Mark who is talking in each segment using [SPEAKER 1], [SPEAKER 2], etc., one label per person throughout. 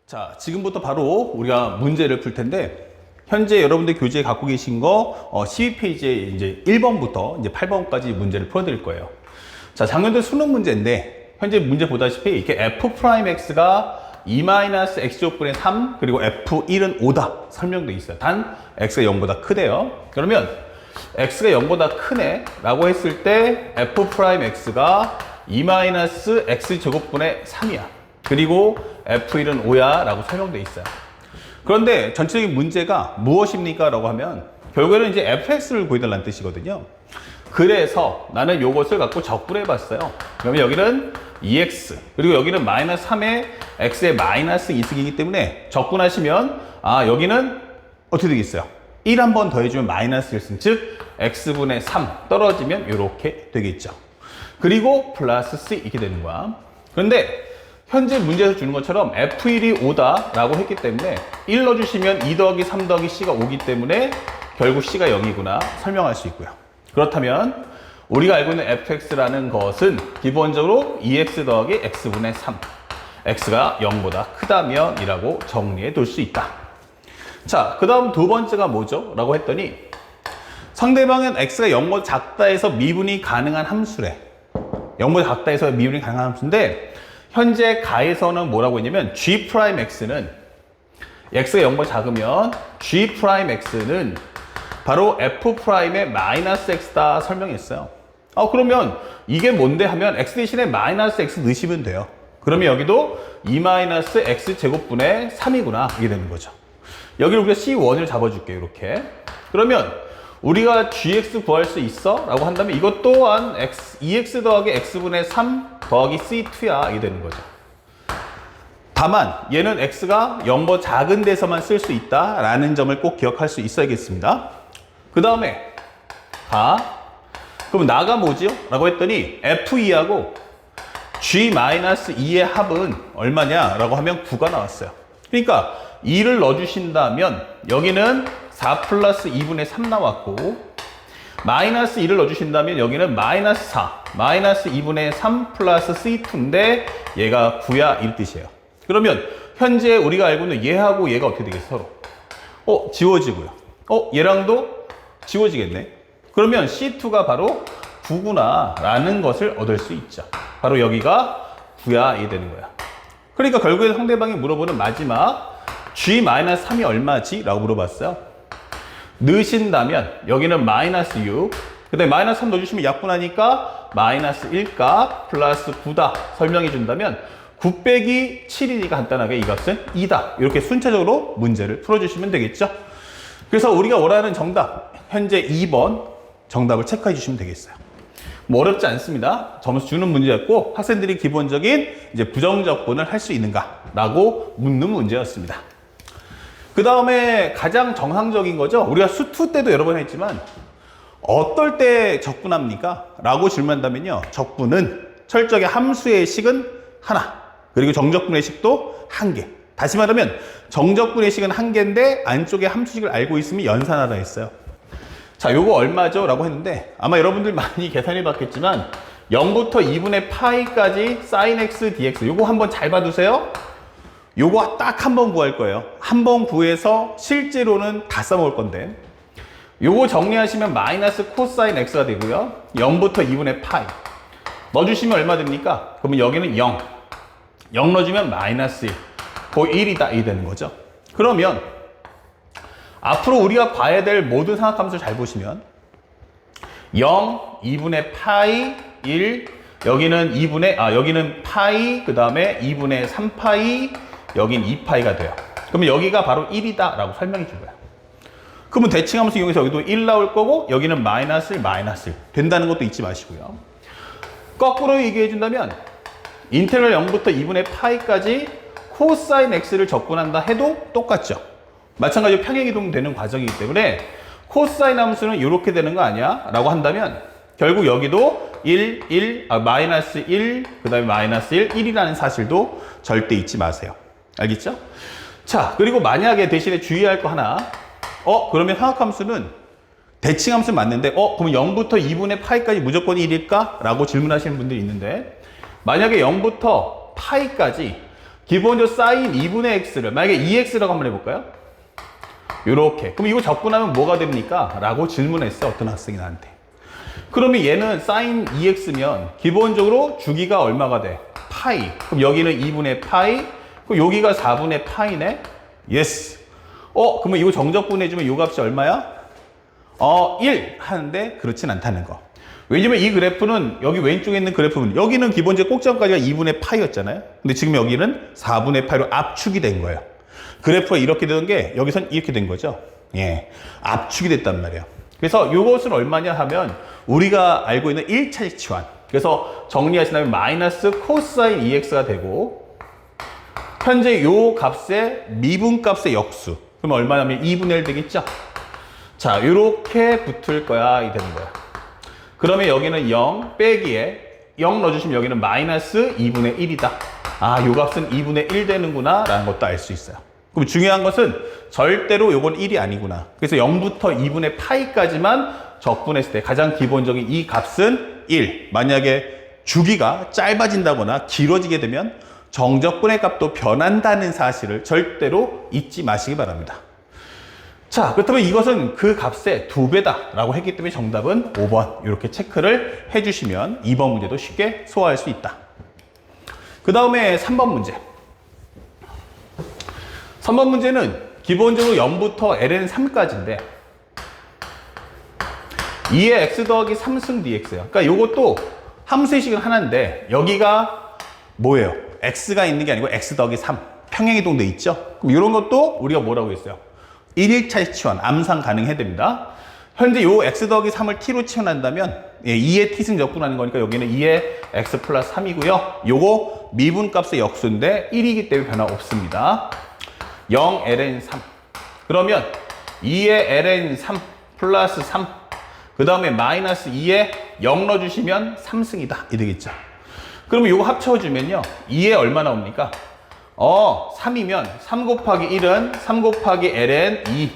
[SPEAKER 1] 자, 지금부터 바로 우리가 문제를 풀 텐데, 현재 여러분들 교재에 갖고 계신 거 12페이지에 이제 1번부터 이제 8번까지 문제를 풀어드릴 거예요. 자, 작년도 수능 문제인데, 현재 문제 보다시피 이렇게 f'x가 2-x제곱분의 3, 그리고 f1은 5다 설명돼 있어요. 단 x가 0보다 크대요. 그러면 x가 0보다 크네 라고 했을 때 f'x가 2-x제곱분의 3이야. 그리고 f1은 5야 라고 설명돼 있어요. 그런데 전체적인 문제가 무엇입니까? 라고 하면 결국에는 이제 fx를 구해달라는 뜻이거든요. 그래서 나는 이것을 갖고 적분해 봤어요. 그러면 여기는 2x, 그리고 여기는 마이너스 3에 x의 마이너스 2승이기 때문에 적분하시면 여기는 어떻게 되겠어요? 1 한 번 더해주면 마이너스 1승, 즉 x분의 3 떨어지면 이렇게 되겠죠. 그리고 플러스 c 이렇게 되는 거야. 그런데 현재 문제에서 주는 것처럼 f1이 5다 라고 했기 때문에 1 넣어주시면 2 더하기 3 더하기 c가 5기 때문에 결국 c가 0이구나 설명할 수 있고요. 그렇다면 우리가 알고 있는 fx라는 것은 기본적으로 2x 더하기 x분의 3, x가 0보다 크다면 이라고 정리해 둘 수 있다. 자, 그 다음 두 번째가 뭐죠? 라고 했더니 상대방은 x가 0보다 작다 해서 미분이 가능한 함수래. 0보다 작다 해서 미분이 가능한 함수인데 현재 가에서는 뭐라고 했냐면 g'x는 x가 0보다 작으면 g'x는 바로 f'의 마이너스 x다 설명했어요. 그러면 이게 뭔데 하면 x 대신에 마이너스 x 넣으시면 돼요. 그러면 여기도 2-x 제곱분의 3이구나 이게 되는 거죠. 여기를 우리가 c1을 잡아줄게요. 이렇게. 그러면 우리가 gx 구할 수 있어? 라고 한다면 이것 또한 2x 더하기 x분의 3 더하기 c2야 이게 되는 거죠. 다만 얘는 x가 0보다 작은 데서만 쓸 수 있다라는 점을 꼭 기억할 수 있어야겠습니다. 그 다음에 그럼 나가 뭐지요? 라고 했더니 f2하고 g-2의 합은 얼마냐? 라고 하면 9가 나왔어요. 그러니까 2를 넣어주신다면 여기는 4 플러스 2분의 3 나왔고 마이너스 2를 넣어주신다면 여기는 마이너스 4 마이너스 2분의 3 플러스 c2인데 얘가 9야 이 뜻이에요. 그러면 현재 우리가 알고 있는 얘하고 얘가 어떻게 되겠어? 서로 지워지고요. 얘랑도 지워지겠네. 그러면 C2가 바로 9구나 라는 것을 얻을 수 있죠. 바로 여기가 9야 이 되는 거야. 그러니까 결국에 상대방이 물어보는 마지막 G-3이 얼마지? 라고 물어봤어요. 넣으신다면 여기는 마이너스 6, 그 다음에 마이너스 3 넣어주시면 약분하니까 마이너스 1값 플러스 9다 설명해 준다면 9 빼기 7이니까 간단하게 이 값은 2다. 이렇게 순차적으로 문제를 풀어주시면 되겠죠. 그래서 우리가 원하는 정답, 현재 2번 정답을 체크해 주시면 되겠어요. 뭐 어렵지 않습니다. 점수 주는 문제였고 학생들이 기본적인 이제 부정적분을 할 수 있는가 라고 묻는 문제였습니다. 그 다음에 가장 정상적인 거죠. 우리가 수2 때도 여러 번 했지만 어떨 때 적분합니까? 라고 질문한다면요. 적분은 철저하게 함수의 식은 하나, 그리고 정적분의 식도 1개. 다시 말하면 정적분의 식은 1개인데 안쪽에 함수식을 알고 있으면 연산하라 했어요. 자, 요거 얼마죠? 라고 했는데 아마 여러분들 많이 계산해 봤겠지만 0부터 2분의 파이까지 sin x dx 요거 한번 잘 봐두세요. 요거 딱 한 번 구할 거예요. 한 번 구해서 실제로는 다 써먹을 건데 요거 정리하시면 마이너스 코사인 x가 되고요. 0부터 2분의 파이 넣어주시면 얼마 됩니까? 그러면 여기는 0 넣어주면 마이너스 1 거의 1이다 이 되는 거죠. 그러면 앞으로 우리가 봐야 될 모든 삼각함수를 잘 보시면 0, 2분의 파이, 1 여기는 파이, 그 다음에 2분의 3파이, 여긴 2파이가 돼요. 그러면 여기가 바로 1이다 라고 설명해 준 거야. 그러면 대칭함수 이용해서 여기도 1 나올 거고 여기는 마이너스 1, 마이너스 1 된다는 것도 잊지 마시고요. 거꾸로 얘기해 준다면 인테그랄 0부터 2분의 파이까지 코사인 x를 적분한다 해도 똑같죠. 마찬가지로 평행이동 되는 과정이기 때문에 코사인 함수는 이렇게 되는 거 아니야? 라고 한다면 결국 여기도 1, 마이너스 1, 그 다음에 마이너스 1, 1이라는 사실도 절대 잊지 마세요. 알겠죠? 자, 그리고 만약에 대신에 주의할 거 하나 그러면 화학함수는 대칭함수 맞는데 그럼 0부터 2분의 파이까지 무조건 1일까? 라고 질문하시는 분들이 있는데 만약에 0부터 파이까지 기본적으로 사인 2분의 x를 만약에 2x라고 한번 해볼까요? 요렇게. 그럼 이거 적분하면 뭐가 됩니까? 라고 질문했어, 어떤 학생이 나한테. 그러면 얘는 사인 2x면 기본적으로 주기가 얼마가 돼? 파이. 그럼 여기는 2분의 파이. 그럼 여기가 4분의 파이네? 예스. 그러면 이거 정적분해주면 이 값이 얼마야? 1 하는데 그렇진 않다는 거. 왜냐면 이 그래프는 여기 왼쪽에 있는 그래프는 여기는 기본적으로 꼭지점까지가 2분의 파이였잖아요. 근데 지금 여기는 4분의 파이로 압축이 된 거예요. 그래프가 이렇게 되던 게 여기선 이렇게 된 거죠. 예, 압축이 됐단 말이에요. 그래서 이것은 얼마냐 하면 우리가 알고 있는 1차식 치환. 그래서 정리하신다면 마이너스 코사인 2x가 되고 현재 요 값의 미분값의 역수. 그럼 얼마냐면 2분의 1 되겠죠? 자, 요렇게 붙을 거야. 이 되는 거야. 그러면 여기는 0 빼기에 0 넣어주시면 여기는 마이너스 2분의 1이다. 아, 요 값은 2분의 1 되는구나 라는 것도 알 수 있어요. 그럼 중요한 것은 절대로 요건 1이 아니구나. 그래서 0부터 2분의 파이까지만 적분했을 때 가장 기본적인 이 값은 1. 만약에 주기가 짧아진다거나 길어지게 되면 정적분의 값도 변한다는 사실을 절대로 잊지 마시기 바랍니다. 자, 그렇다면 이것은 그 값의 2배다 라고 했기 때문에 정답은 5번 이렇게 체크를 해주시면 2번 문제도 쉽게 소화할 수 있다. 그 다음에 3번 문제. 3번 문제는 기본적으로 0부터 ln3까지인데 2의 x 더하기 3승 dx예요. 그러니까 이것도 함수의 식은 하나인데 여기가 뭐예요? x가 있는 게 아니고 x 더하기 3 평행이동돼 있죠? 그럼 이런 것도 우리가 뭐라고 했어요? 1일차식 치환, 암산 가능해야 됩니다. 현재 요 x 더하기 3을 t로 치환한다면 2의 t승 적분하는 거니까 여기는 2의 x 플러스 3이고요. 요거 미분값의 역수인데 1이기 때문에 변화 없습니다. 0 ln3 그러면 2의 ln3 플러스 3 그 다음에 마이너스 2에 0 넣어주시면 3승이다 이 되겠죠. 그러면 요거 합쳐주면요 2에 얼마 나옵니까? 3이면 3 곱하기 1은 3 곱하기 ln 2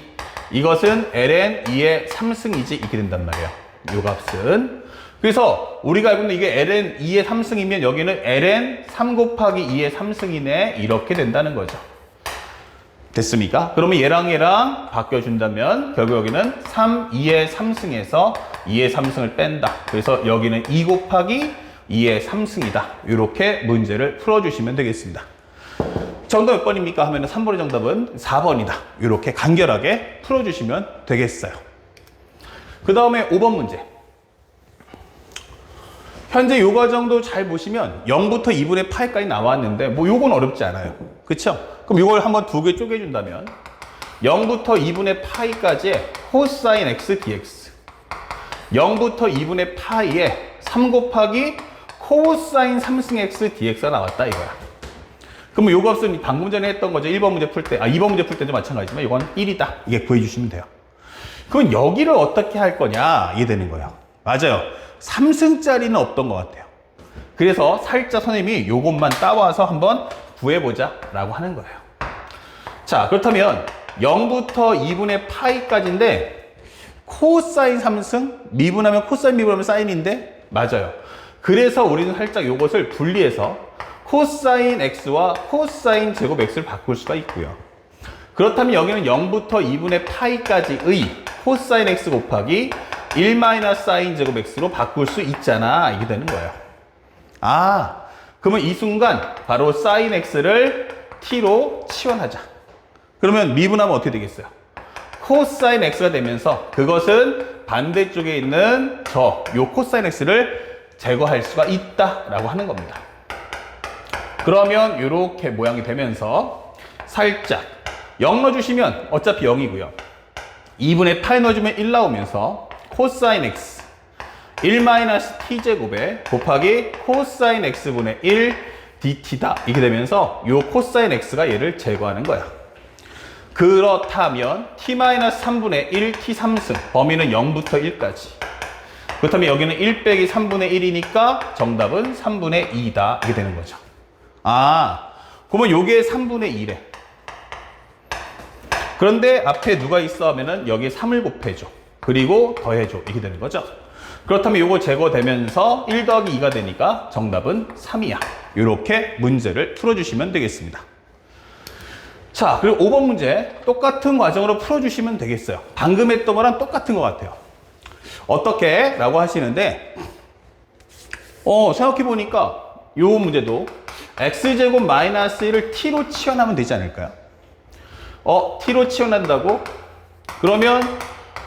[SPEAKER 1] 이것은 ln 2의 3승이지 이렇게 된단 말이에요. 요 값은 그래서 우리가 알고 있는 이게 ln 2의 3승이면 여기는 ln 3 곱하기 2의 3승이네 이렇게 된다는 거죠. 됐습니까? 그러면 얘랑 바꿔준다면 결국 여기는 3, 2의 3승에서 2의 3승을 뺀다. 그래서 여기는 2 곱하기 2의 3승이다. 이렇게 문제를 풀어주시면 되겠습니다. 정답 몇 번입니까? 하면 3번의 정답은 4번이다. 이렇게 간결하게 풀어주시면 되겠어요. 그 다음에 5번 문제. 현재 요 과정도 잘 보시면 0부터 2분의 파이까지 나왔는데 뭐 요건 어렵지 않아요. 그쵸? 그럼 이걸 한번 두 개 쪼개준다면 0부터 2분의 파이까지의 코사인 x dx 0부터 2분의 파이에 3 곱하기 코사인 3승 x dx가 나왔다 이거야. 그러면 요 값은 방금 전에 했던 거죠. 1번 문제 풀 때, 2번 문제 풀 때도 마찬가지지만 이건 1이다. 이게 구해주시면 돼요. 그럼 여기를 어떻게 할 거냐 이해되는 거예요. 맞아요. 3승짜리는 없던 것 같아요. 그래서 살짝 선생님이 요것만 따와서 한번 구해보자 라고 하는 거예요. 자, 그렇다면 0부터 2분의 파이까지인데 코사인 3승? 미분하면 코사인 미분하면 사인인데 맞아요. 그래서 우리는 살짝 요것을 분리해서 코사인 x와 코사인 제곱 x를 바꿀 수가 있고요. 그렇다면 여기는 0부터 2분의 파이까지의 코사인 x 곱하기 1 마이너스 사인 제곱 x로 바꿀 수 있잖아. 이게 되는 거예요. 그러면 이 순간 바로 사인 x를 t로 치환하자. 그러면 미분하면 어떻게 되겠어요? 코사인 x가 되면서 그것은 반대쪽에 있는 요 코사인 x를 제거할 수가 있다라고 하는 겁니다. 그러면 이렇게 모양이 되면서 살짝 0 넣어주시면 어차피 0이고요. 2분의 8 넣어주면 1 나오면서 코사인 x 1-t제곱에 곱하기 코사인 x분의 1 dt다. 이렇게 되면서 이 코사인 x가 얘를 제거하는 거야. 그렇다면 t-3분의 1 t3승 범위는 0부터 1까지. 그렇다면 여기는 1 빼기 3분의 1이니까 정답은 3분의 2다. 이게 되는 거죠. 그러면 요게 3분의 2래. 그런데 앞에 누가 있어 하면은 여기에 3을 곱해줘. 그리고 더해줘. 이렇게 되는 거죠. 그렇다면 요거 제거되면서 1 더하기 2가 되니까 정답은 3이야. 이렇게 문제를 풀어주시면 되겠습니다. 자, 그리고 5번 문제 똑같은 과정으로 풀어주시면 되겠어요. 방금 했던 거랑 똑같은 것 같아요. 어떻게? 라고 하시는데 생각해보니까 요 문제도 x제곱 마이너스 1을 t로 치환하면 되지 않을까요? t로 치환한다고? 그러면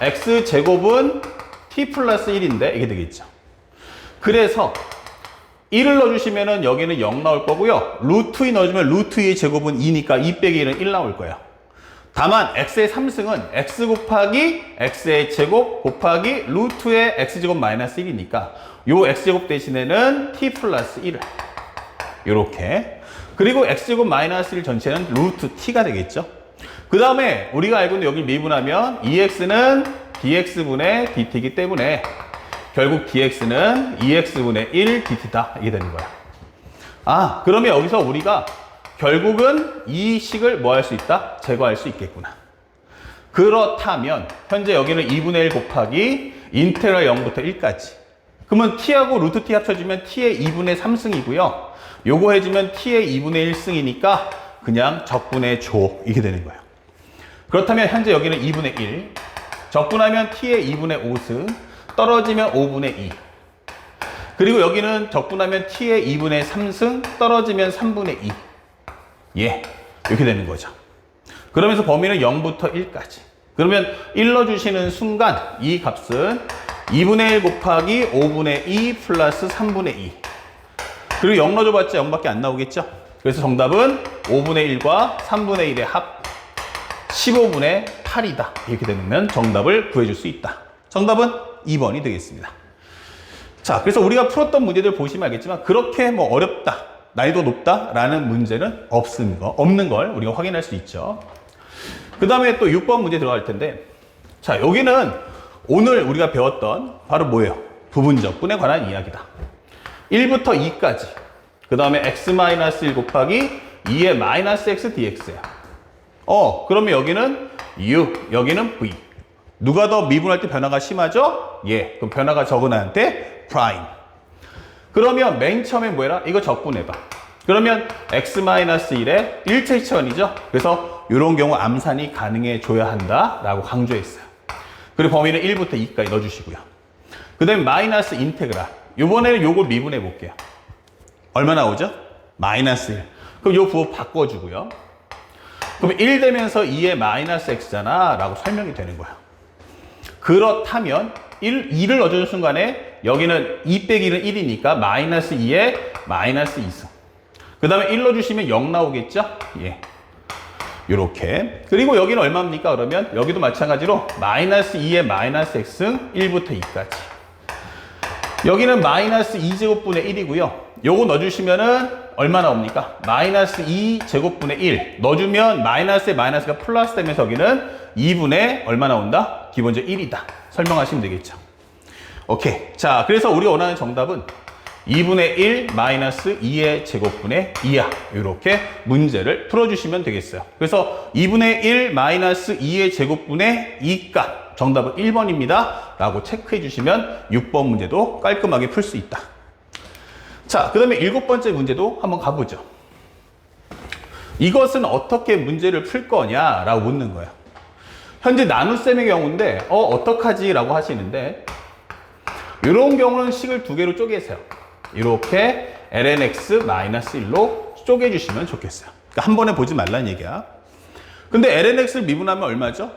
[SPEAKER 1] x제곱은 t 플러스 1인데 이게 되겠죠. 그래서 1을 넣어주시면은 여기는 0 나올 거고요. 루트 2 넣어주면 루트 2의 제곱은 2니까 2 빼기 1은 1 나올 거예요. 다만 x의 3승은 x 곱하기 x의 제곱 곱하기 루트의 x제곱 마이너스 1이니까 요 x제곱 대신에는 t 플러스 1을 요렇게, 그리고 x제곱 마이너스 1 전체는 루트 t가 되겠죠. 그 다음에 우리가 알고 있는 여기 미분하면 2x는 dx분의 dt이기 때문에 결국 dx는 2x분의 1 dt다 이게 되는 거야. 그러면 여기서 우리가 결국은 이 식을 뭐 할 수 있다? 제거할 수 있겠구나. 그렇다면 현재 여기는 2분의 1 곱하기 인테그랄 0부터 1까지. 그러면 t하고 루트 t 합쳐주면 t의 2분의 3승이고요. 요거 해주면 t의 2분의 1승이니까 그냥 적분해줘 이게 되는 거예요. 그렇다면 현재 여기는 2분의 1 적분하면 t의 2분의 5승 떨어지면 5분의 2. 그리고 여기는 적분하면 t의 2분의 3승 떨어지면 3분의 2. 이렇게 되는 거죠. 그러면서 범위는 0부터 1까지. 그러면 1 넣어주시는 순간 이 값은 2분의 1 곱하기 5분의 2 플러스 3분의 2. 그리고 0 넣어줘봤자 0밖에 안 나오겠죠? 그래서 정답은 5분의 1과 3분의 1의 합 15분의 8이다. 이렇게 되면 정답을 구해줄 수 있다. 정답은 2번이 되겠습니다. 자, 그래서 우리가 풀었던 문제들 보시면 알겠지만 그렇게 뭐 어렵다, 난이도 높다라는 문제는 없는 걸 우리가 확인할 수 있죠. 그 다음에 또 6번 문제 들어갈 텐데, 자, 여기는 오늘 우리가 배웠던 바로 뭐예요? 부분적분에 관한 이야기다. 1부터 2까지. 그 다음에 x-1 곱하기 2의 마이너스 x dx야. 그러면 여기는 u, 여기는 v. 누가 더 미분할 때 변화가 심하죠? 그럼 변화가 적은 애한테 프라임. 그러면 맨 처음에 뭐해라? 이거 적분해봐. 그러면 x-1의 1차이차원이죠? 그래서 이런 경우 암산이 가능해줘야 한다라고 강조했어요. 그리고 범위는 1부터 2까지 넣어주시고요. 그 다음에 마이너스 인테그랄. 이번에는 요걸 미분해 볼게요. 얼마 나오죠? 마이너스 1. 그럼 요 부호 바꿔주고요. 그럼 1 되면서 2의 마이너스 x잖아 라고 설명이 되는 거야. 그렇다면 2를 넣어주는 순간에 여기는 2 빼기는 1이니까 마이너스 2에 마이너스 2승. 그 다음에 1 넣어주시면 0 나오겠죠? 요렇게. 그리고 여기는 얼마입니까? 그러면 여기도 마찬가지로 마이너스 2에 마이너스 x승 1부터 2까지. 여기는 마이너스 2제곱분의 1이고요. 요거 넣어주시면은 얼마 나옵니까? 마이너스 2제곱분의 1. 넣어주면 마이너스에 마이너스가 플러스 되면서 여기는 2분의 얼마 나온다? 기본적으로 1이다. 설명하시면 되겠죠. 오케이. 자, 그래서 우리가 원하는 정답은 2분의 1 마이너스 2의 제곱분의 2야. 이렇게 문제를 풀어주시면 되겠어요. 그래서 2분의 1 마이너스 2의 제곱분의 2 값. 정답은 1번입니다. 라고 체크해 주시면 6번 문제도 깔끔하게 풀 수 있다. 자, 그 다음에 7번째 문제도 한번 가보죠. 이것은 어떻게 문제를 풀 거냐라고 묻는 거예요. 현재 나눗셈의 경우인데 어떡하지? 라고 하시는데 이런 경우는 식을 두 개로 쪼개세요. 이렇게 lnx-1로 쪼개주시면 좋겠어요. 그러니까 한 번에 보지 말라는 얘기야. 근데 lnx를 미분하면 얼마죠?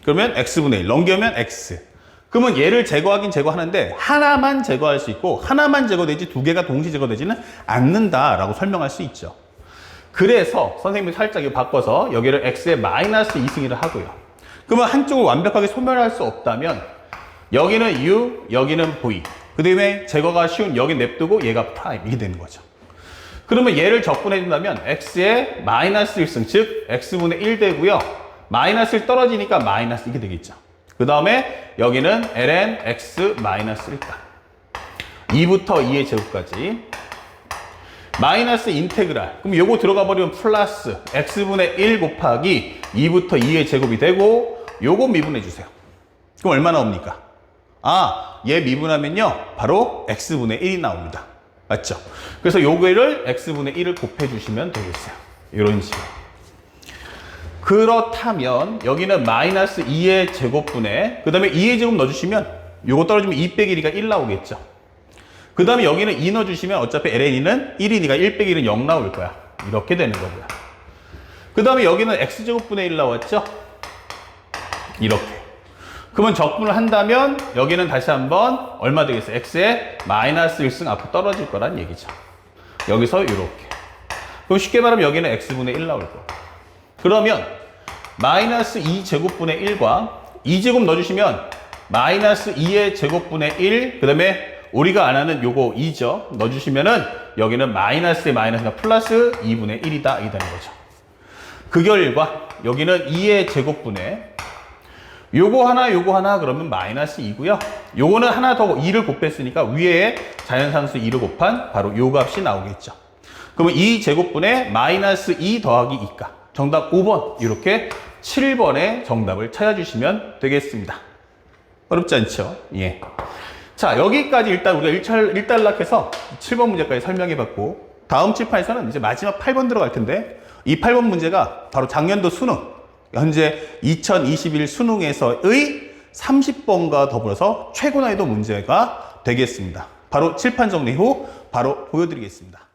[SPEAKER 1] 그러면 x분의 1, 넘기면 x. 그러면 얘를 제거하긴 제거하는데 하나만 제거할 수 있고 하나만 제거되지 두 개가 동시 제거되지는 않는다라고 설명할 수 있죠. 그래서 선생님이 살짝 이거 바꿔서 여기를 x의 마이너스 2승이라 하고요. 그러면 한쪽을 완벽하게 소멸할 수 없다면 여기는 u, 여기는 v. 그 다음에 제거가 쉬운 여기 냅두고 얘가 프라임 이게 되는 거죠. 그러면 얘를 적분해 준다면 x의 마이너스 1승, 즉 x분의 1 되고요. 마이너스 1 떨어지니까 마이너스 이게 되겠죠. 그 다음에 여기는 ln x 마이너스 1값 2부터 2의 제곱까지 마이너스 인테그랄. 그럼 요거 들어가 버리면 플러스 x분의 1 곱하기 2부터 2의 제곱이 되고 요거 미분해 주세요. 그럼 얼마 나옵니까? 얘 미분하면요 바로 x분의 1이 나옵니다. 맞죠? 그래서 요거를 x분의 1을 곱해주시면 되겠어요. 이런 식으로. 그렇다면 여기는 마이너스 2의 제곱분에 그 다음에 2의 제곱 넣어주시면 요거 떨어지면 2 빼기 1이가 1 나오겠죠. 그 다음에 여기는 2 넣어주시면 어차피 ln이는 1이니까 1 빼기 1은 0 나올 거야. 이렇게 되는 거고요. 그 다음에 여기는 x제곱분의 1 나왔죠? 이렇게. 그러면 적분을 한다면 여기는 다시 한번 얼마 되겠어요? x의 마이너스 1승 앞으로 떨어질 거란 얘기죠. 여기서 이렇게. 그럼 쉽게 말하면 여기는 x분의 1 나올 거고. 그러면 마이너스 2제곱분의 1과 2제곱 넣어주시면 마이너스 2의 제곱분의 1, 그 다음에 우리가 안 하는 요거 2죠. 넣어주시면은 여기는 마이너스의 마이너스가 플러스 2분의 1이다. 이 되는 거죠. 그 결과 여기는 2의 제곱분의 요거 하나 그러면 마이너스 2고요. 요거는 하나 더 2를 곱했으니까 위에 자연상수 2를 곱한 바로 요 값이 나오겠죠. 그러면 2제곱분의 마이너스 2 더하기 2가 정답 5번 이렇게 7번의 정답을 찾아주시면 되겠습니다. 어렵지 않죠? 예. 자, 여기까지 일단 우리가 일단락해서 7번 문제까지 설명해봤고 다음 칠판에서는 이제 마지막 8번 들어갈 텐데 이 8번 문제가 바로 작년도 수능 현재 2021 수능에서의 30번과 더불어서 최고 난이도 문제가 되겠습니다. 바로 칠판 정리 후 바로 보여드리겠습니다.